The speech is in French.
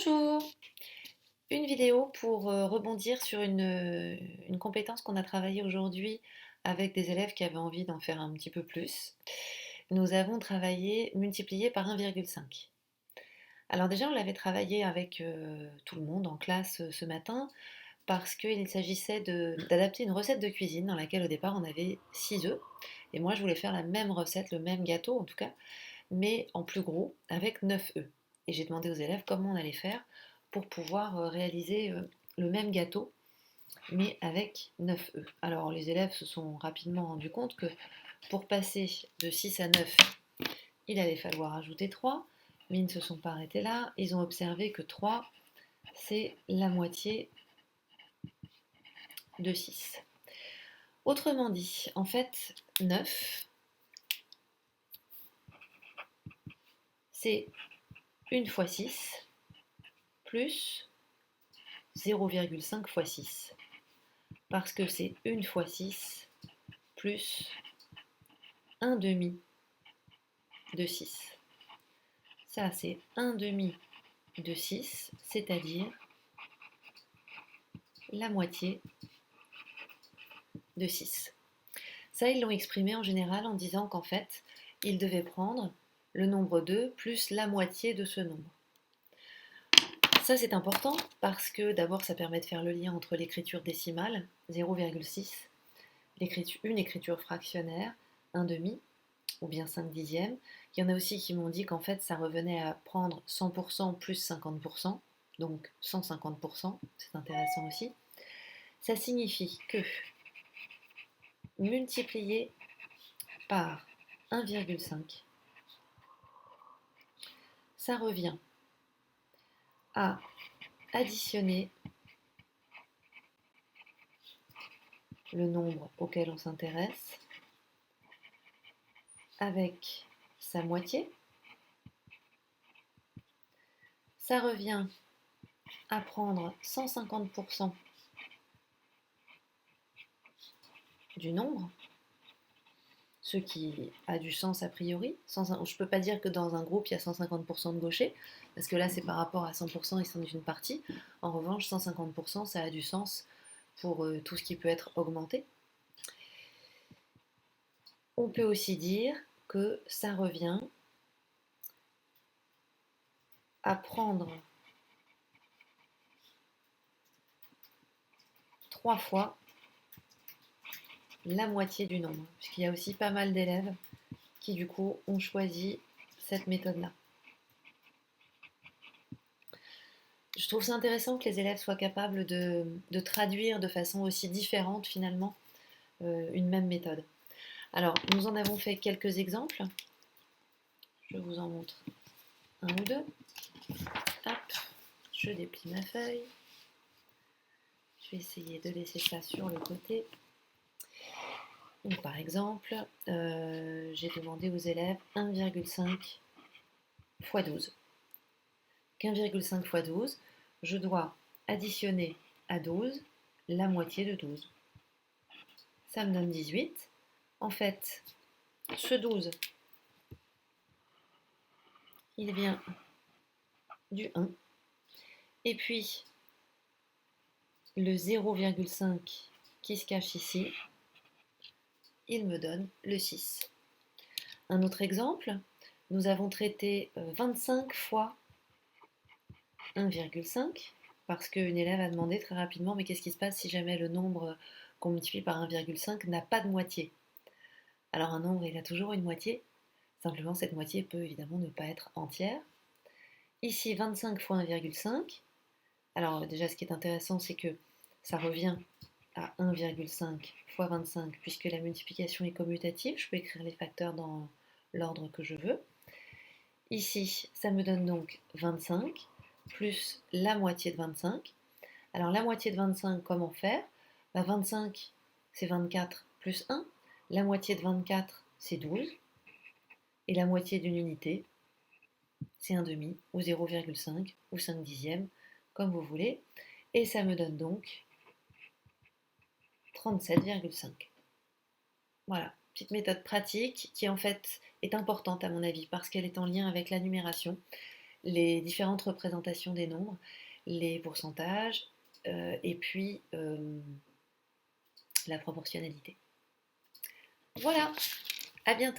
Bonjour! Une vidéo pour rebondir sur une compétence qu'on a travaillée aujourd'hui avec des élèves qui avaient envie d'en faire un petit peu plus. Nous avons travaillé multiplié par 1,5. Alors déjà, on l'avait travaillé avec tout le monde en classe ce matin parce qu'il s'agissait d'adapter une recette de cuisine dans laquelle au départ on avait 6 œufs. Et moi je voulais faire la même recette, le même gâteau en tout cas, mais en plus gros, avec 9 œufs. Et j'ai demandé aux élèves comment on allait faire pour pouvoir réaliser le même gâteau, mais avec 9 œufs. Alors les élèves se sont rapidement rendus compte que pour passer de 6 à 9, il allait falloir ajouter 3, mais ils ne se sont pas arrêtés là. Ils ont observé que 3, c'est la moitié de 6. Autrement dit, en fait, 9, c'est 1 fois 6 plus 0,5 fois 6. Parce que c'est 1 fois 6 plus 1 demi de 6. Ça, c'est 1 demi de 6, c'est-à-dire la moitié de 6. Ça, ils l'ont exprimé en général en disant qu'en fait, ils devaient prendre le nombre 2 plus la moitié de ce nombre. Ça, c'est important parce que d'abord, ça permet de faire le lien entre l'écriture décimale, 0,6, une écriture fractionnaire, 1 demi, ou bien 5 dixièmes. Il y en a aussi qui m'ont dit qu'en fait, ça revenait à prendre 100% plus 50%, donc 150%, c'est intéressant aussi. Ça signifie que multiplié par 1,5, ça revient à additionner le nombre auquel on s'intéresse avec sa moitié. Ça revient à prendre 150% du nombre, ce qui a du sens a priori. Je ne peux pas dire que dans un groupe, il y a 150% de gauchers, parce que là, c'est par rapport à 100%, ils sont d'une partie. En revanche, 150%, ça a du sens pour tout ce qui peut être augmenté. On peut aussi dire que ça revient à prendre 3 fois la moitié du nombre, puisqu'il y a aussi pas mal d'élèves qui du coup ont choisi cette méthode-là. Je trouve ça intéressant que les élèves soient capables de traduire de façon aussi différente finalement une même méthode. Alors, nous en avons fait quelques exemples. Je vous en montre un ou deux. Hop, je déplie ma feuille. Je vais essayer de laisser ça sur le côté. Donc, par exemple, j'ai demandé aux élèves 1,5 fois 12. 1,5 fois 12, je dois additionner à 12 la moitié de 12. Ça me donne 18. En fait, ce 12, il vient du 1. Et puis, le 0,5 qui se cache ici, il me donne le 6. Un autre exemple, nous avons traité 25 fois 1,5 parce qu'une élève a demandé très rapidement mais qu'est-ce qui se passe si jamais le nombre qu'on multiplie par 1,5 n'a pas de moitié. Alors un nombre, il a toujours une moitié, simplement cette moitié peut évidemment ne pas être entière. Ici, 25 fois 1,5. Alors déjà, ce qui est intéressant, c'est que ça revient à 1,5 fois 25, puisque la multiplication est commutative. Je peux écrire les facteurs dans l'ordre que je veux. Ici, ça me donne donc 25 plus la moitié de 25. Alors la moitié de 25, comment faire? 25, c'est 24 plus 1. La moitié de 24, c'est 12. Et la moitié d'une unité, c'est 1 demi, ou 0,5, ou 5 dixièmes, comme vous voulez. Et ça me donne donc 37,5. Voilà, petite méthode pratique qui en fait est importante à mon avis parce qu'elle est en lien avec la numération les différentes représentations des nombres, les pourcentages, et puis la proportionnalité. Voilà, à bientôt!